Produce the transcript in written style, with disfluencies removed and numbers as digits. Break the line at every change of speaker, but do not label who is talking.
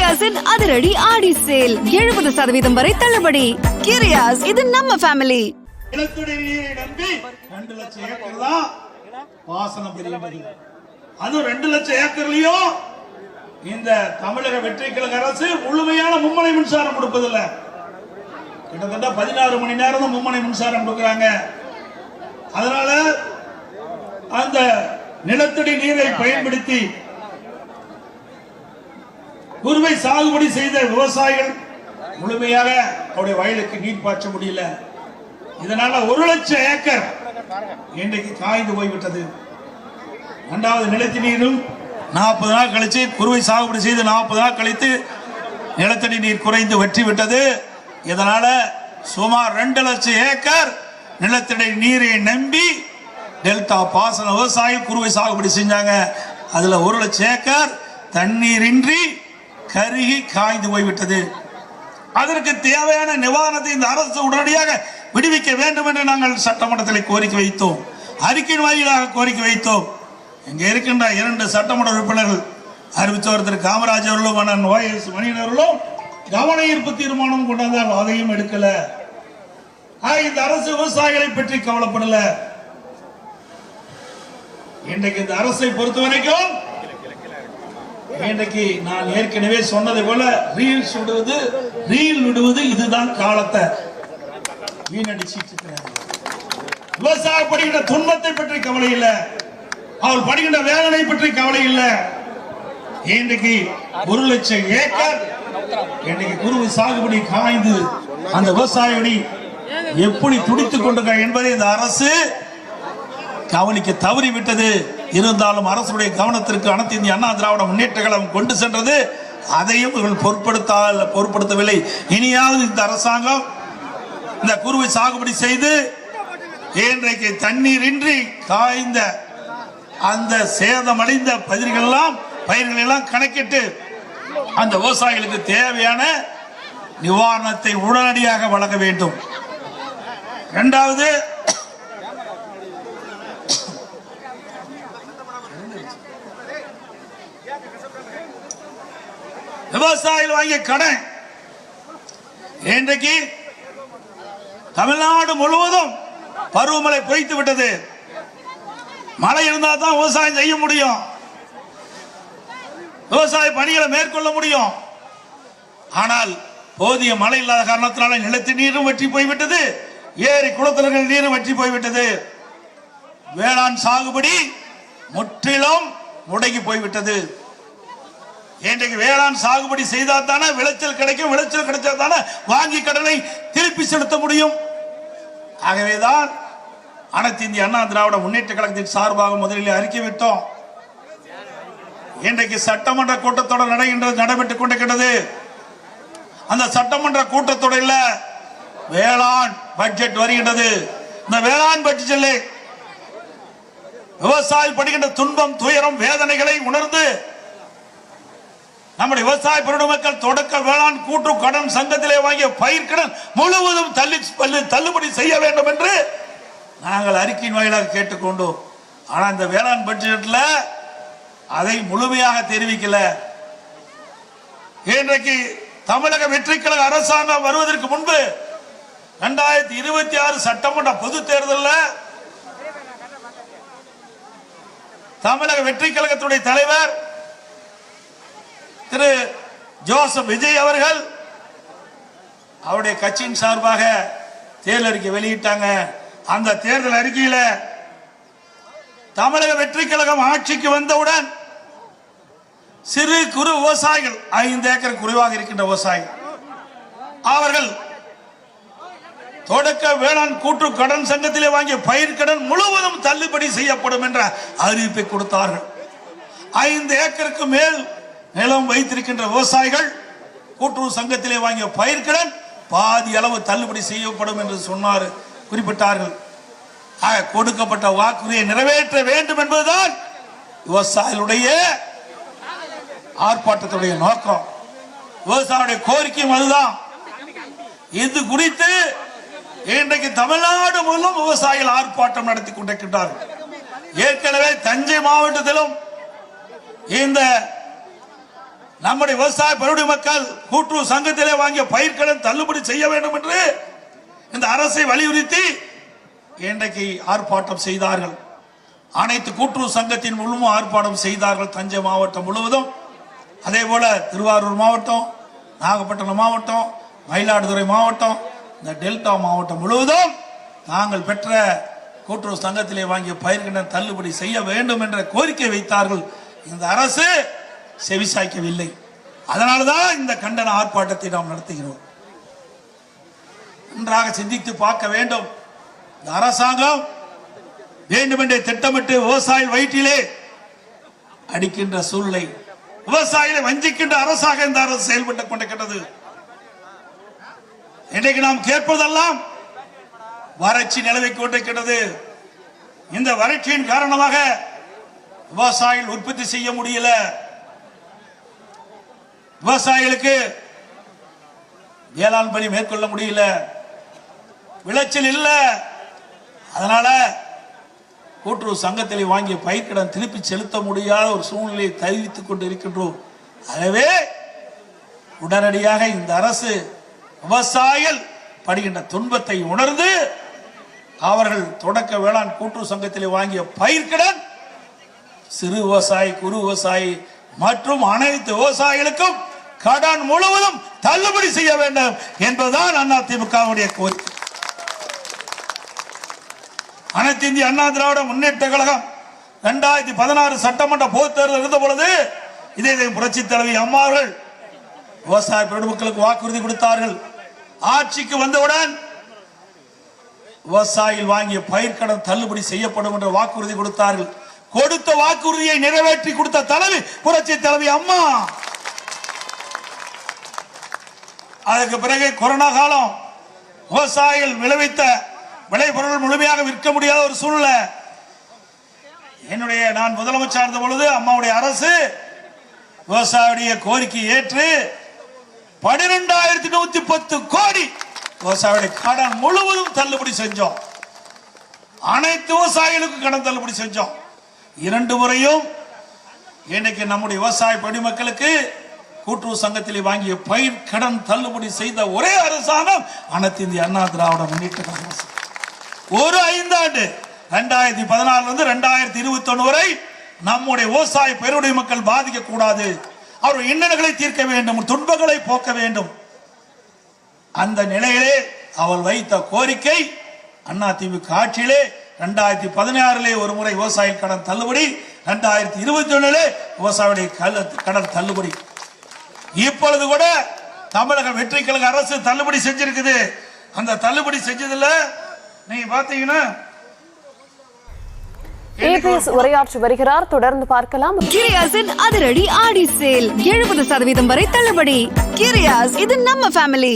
கிரியாஸின் அதிரடி ஆடி சேல் 70% வரை தள்ளுபடி. கிரியாஸ், இது நம்ம ஃபேமிலி.
நிலத்தடி நீரை நம்பி 2 லட்சம் ஏக்கர் தான் பாசனம் பெறுகிறது. அது 2 லட்சம் ஏக்கர்லயும் இந்த தமிழக வெற்றி கழக அரசு முழுமையான மும்முனை மின்சாரம் கொடுப்பதில்லை. கிட்டத்தட்ட 16 மணி நேரம் தான் மும்முனை மின்சாரம் கொடுக்கிறாங்க. அதனால அந்த நிலத்தடி நீரை பயன்படுத்தி குறுவை சாகுபடி செய்த விவசாயிகள் முழுமையாக அவருடைய வயலுக்கு நீர் பாய்ச்ச முடியல. இதனால 1 லட்சம் ஏக்கர் இன்றைக்கு காய்ந்து போய்விட்டது. 2வது நிலத்தடி நீரும் 40 நாள் கழிச்சு குறுவை சாகுபடி செய்து 40 நாள் கழித்து நிலத்தடி நீர் குறைந்து வெற்றி விட்டது. இதனால சுமார் 2 லட்சம் ஏக்கர் நிலத்தடி நீரை நம்பி டெல்டா பாசன விவசாயிகள் குறுவை சாகுபடி செஞ்சாங்க. அதுல 1 லட்சம் ஏக்கர் தண்ணீரின்றி கருகி காய்ந்து போய்விட்டது. அதற்கு தேவையான நிவாரணத்தை இந்த அரசு உடனடியாக விடுவிக்க வேண்டும் என்று நாங்கள் சட்டமன்றத்தில் கோரிக்கை வைத்தோம். அறிக்கையின் வாயிலாக கோரிக்கை வைத்தோம். இங்க இருக்கின்ற 2 சட்டமன்ற உறுப்பினர்கள் அறிவித்தவர் திரு காமராஜ் அவர்களும் OS மணியன் அவர்களும் கவன ஈர்ப்பு தீர்மானம் கொண்டாந்தால் அதையும் எடுக்கல. இந்த அரசு விவசாயிகளை பற்றி கவலைப்படல. இன்றைக்கு இந்த அரசை பொறுத்த வரைக்கும் இன்றைக்கு நான் ஏற்கனவே சொன்னதை போல ரீல் விடுவது இதுதான் காலத்தை வீணடிச்சிட்டு இருக்கிறாங்க. விவசாய படுகின்ற துன்பத்தை பற்றி கவலை இல்லை, அவள் படுகின்ற வேதனை பற்றி கவலை இல்லை. இன்றைக்கு 1 லட்சம் ஏக்கர் இன்றைக்கு குறுவை சாகுபடி காய்ந்து அந்த விவசாயி எப்படி துடித்துக் கொண்டிருக்க என்பதை இந்த அரசு கவனிக்க தவறிவிட்டது. இருந்தாலும் அரசுடைய கவனத்திற்கு அனைத்து இந்திய அண்ணா திராவிட முன்னேற்ற கழகம் கொண்டு சென்றது. அதையும் இவர்கள் பொருட்படுத்தவில்லை. இனியாவது இந்த அரசாங்கம் இந்த குறுவை சாகுபடி செய்து இன்றைக்கு தண்ணீரின்றி காய்ந்த அந்த சேதமடைந்த பயிர்கள் எல்லாம் கணக்கிட்டு அந்த விவசாயிகளுக்கு தேவையான நிவாரணத்தை உடனடியாக வழங்க வேண்டும். 2வது விவசாயிகள் வாங்கிய கடன் இன்றைக்கு தமிழ்நாடு முழுவதும் பருவமழை பொய்த்து விட்டது. மழை இருந்தால் தான் விவசாயம் செய்ய முடியும், விவசாய பணிகளை மேற்கொள்ள முடியும். ஆனால் போதிய மழை இல்லாத காரணத்தினால நிலத்தடி நீரும் வற்றி போய்விட்டது, ஏரி குளத்தூர்கள் நீரும் வற்றி போய்விட்டது. வேளாண் சாகுபடி முற்றிலும் முடங்கி போய்விட்டது. இன்றைக்கு வேளாண் சாகுபடி செய்தால் தானே விளைச்சல் கிடைக்கும், விளைச்சல் கிடைச்சா தானே வாங்கி கடனை திருப்பி செலுத்த முடியும். ஆகவேதான் அனைத்து இந்திய அண்ணா திராவிட முன்னேற்ற கழகத்தின் சார்பாக முதலில் அறிக்கை விட்டோம். இன்றைக்கு சட்டமன்ற கூட்டத்தொடர் நடைபெற்றுக் கொண்டிருக்கிறது. அந்த சட்டமன்ற கூட்டத்தொடரில் வேளாண் பட்ஜெட் வருகின்றது. இந்த வேளாண் பட்ஜெட்டில் விவசாயி படுகின்ற துன்பம், துயரம், வேதனைகளை உணர்ந்து நம்முடைய விவசாய பெருமக்கள் தொடக்க வேளாண் கூட்டு கடன் சங்கத்திலே வாங்கிய பயிர் கடன் முழுவதும் தள்ளுபடி செய்ய வேண்டும் என்று நாங்கள் அறிக்கையின் வாயிலாக கேட்டுக்கொண்டோம். ஆனால் இந்த வேளாண் பட்ஜெட்ல அதை முழுமையாக தெரிவிக்கல. இன்றைக்கு தமிழக வெற்றி கழக அரசாங்கம் வருவதற்கு முன்பு 2026 சட்டமன்ற பொது தேர்தலில் தமிழக வெற்றி கழகத்துடைய தலைவர் திரு ஜோசப் விஜய் அவர்கள் அவருடைய கட்சியின் சார்பாக தேர்தல் அறிக்கை வெளியிட்டாங்க. அந்த தேர்தல் அறிக்கையில தமிழக வெற்றி கழகம் ஆட்சிக்கு வந்தவுடன் சிறு குறு விவசாயிகள் 5 ஏக்கர் குறைவாக இருக்கின்ற விவசாயிகள் அவர்கள் தொடக்க வேளாண் கூட்டு கடன் சங்கத்திலே வாங்கிய பயிர் கடன் முழுவதும் தள்ளுபடி செய்யப்படும் என்ற அறிவிப்பை கொடுத்தார்கள். 5 ஏக்கருக்கு மேல் நிலம் வைத்திருக்கின்ற விவசாயிகள் கூட்டுறவு சங்கத்திலே வாங்கிய பயிர்கடன் பாதி அளவு தள்ளுபடி செய்யப்படும் என்று குறிப்பிட்டார்கள். கொடுக்கப்பட்ட வாக்குறுதியை நிறைவேற்ற வேண்டும் என்பதுதான் விவசாயிகளுடைய ஆர்ப்பாட்டத்துடைய நோக்கம், விவசாயிகளுடைய கோரிக்கையும் அதுதான். இது குறித்து இன்றைக்கு தமிழ்நாடு முழுவதும் விவசாயிகள் ஆர்ப்பாட்டம் நடத்தி கொண்டிருக்கின்றார்கள். ஏற்கனவே தஞ்சை மாவட்டத்திலும் இந்த நம்முடைய விவசாய பெருடி மக்கள் கூட்டுறவு சங்கத்திலே வாங்கிய பயிர்க்கடன் தள்ளுபடி செய்ய வேண்டும் என்று இந்த அரசை வலியுறுத்தி இன்றைக்கு ஆர்ப்பாட்டம் செய்தார்கள். அனைத்து கூட்டுறவு சங்கத்தின் முழுவதும் ஆர்ப்பாட்டம் செய்தார்கள். தஞ்சை மாவட்டம் முழுவதும், அதே போல திருவாரூர் மாவட்டம், நாகப்பட்டினம் மாவட்டம், மயிலாடுதுறை மாவட்டம், இந்த டெல்டா மாவட்டம் முழுவதும் தாங்கள் பெற்ற கூட்டுறவு சங்கத்திலே வாங்கிய பயிர்க்கடன் தள்ளுபடி செய்ய வேண்டும் என்ற கோரிக்கை வைத்தார்கள். இந்த அரசு செவிசாய்க்கவில்லை. அதனால்தான் இந்த கண்டன ஆர்ப்பாட்டத்தை நாம் நடத்துகிறோம். நன்றாக சிந்தித்து பார்க்க வேண்டும். இந்த அரசாங்கம் வேண்டுமென்றே திட்டமிட்டு விவசாய வயிற்றிலே அடிக்கின்ற சூழ்நிலை, விவசாயிகளை வஞ்சிக்கின்ற அரசாக இந்த அரசு செயல்பட்டுக் கொண்டிருக்கிறது. இன்றைக்கு நாம் கேட்பதெல்லாம் வறட்சி நிலவிக் கொண்டிருக்கிறது. இந்த வறட்சியின் காரணமாக விவசாயிகள் உற்பத்தி செய்ய முடியல. விவசாயிகளுக்கு வேளாண் பணி மேற்கொள்ள முடியல, விளைச்சல் இல்ல. அதனால கூட்டுறவு சங்கத்தில் வாங்கிய பயிர்க்கடன் திருப்பி செலுத்த முடியாத ஒரு சூழ்நிலையை தெரிவித்துக் கொண்டு இருக்கின்றோம். எனவே உடனடியாக இந்த அரசு விவசாயிகள் படுகின்ற துன்பத்தை உணர்ந்து அவர்கள் தொடக்க வேளாண் கூட்டுறவு சங்கத்தில் வாங்கிய பயிர்க்கடன் சிறு விவசாயி, குறு விவசாயி மற்றும் அனைத்து விவசாயிகளுக்கும் கடன் முழுவதும் தள்ளுபடி செய்ய வேண்டும் என்பதுதான் அதிமுகவுடைய கோரிக்கை. அனைத்து இந்திய அண்ணா திராவிட முன்னேற்ற கழகம் 2016 சட்டமன்ற பொதுத் தேர்தல் இருந்த பொழுது இதே புரட்சி தலைவி அம்மா அவர்கள் விவசாய பெருமக்களுக்கு வாக்குறுதி கொடுத்தார்கள். ஆட்சிக்கு வந்தவுடன் விவசாயிகள் வாங்கிய பயிர்க்கடன் தள்ளுபடி செய்யப்படும் என்ற வாக்குறுதி கொடுத்தார்கள். கொடுத்த வாக்குறுதியை நிறைவேற்றி கொடுத்த தலைவி புரட்சி தலைவி அம்மா. அதற்கு பிறகு கொரோனா காலம், விவசாயிகள் விளைவித்த விளைபொருள் முழுமையாக விற்க முடியாத ஒரு சூழ்நிலை. நான் முதலமைச்சர் இருந்த பொழுது அம்மாவுடைய அரசு விவசாயியுடைய கோரிக்கை ஏற்று 12,110 கோடி விவசாயியுடைய கடன் முழுவதும் தள்ளுபடி செஞ்சோம். அனைத்து விவசாயிகளுக்கும் கடன் தள்ளுபடி செஞ்சோம். 2 முறையும் இன்னைக்கு நம்முடைய விவசாய பெருமக்களுக்கு கூட்டுறவு சங்கத்தில் வாங்கிய பயிர் கடன் தள்ளுபடி செய்த ஒரே அரசாங்கம் அனைத்து இந்திய அண்ணா திராவிட முன்னேற்ற கழகம். ஒரு 5 ஆண்டு 2014 2021 வரை நம்முடைய விவசாய பெருடைய மக்கள் பாதிக்க கூடாது, அவர் இன்னல்களை தீர்க்க வேண்டும், துன்பங்களை போக்க வேண்டும். அந்த நிலையிலே அவள் வைத்த கோரிக்கை அதிமுக ஆட்சியிலே 2016 ஒரு முறை விவசாய கடன் தள்ளுபடி, 2021 விவசாயிகளுடைய கடன் தள்ளுபடி. இப்பொழுது கூட தமிழக வெற்றி கழக அரசு தள்ளுபடி செஞ்சிருக்குது. அந்த தள்ளுபடி செஞ்சதுல நீங்க பாத்தீங்கன்னா
உரையாற்றி வருகிறார். தொடர்ந்து பார்க்கலாம்.
கிரியாஸின் அதிரடி ஆடி சேல் 70% வரை தள்ளுபடி. கிரியாஸ், இது நம்ம ஃபேமிலி.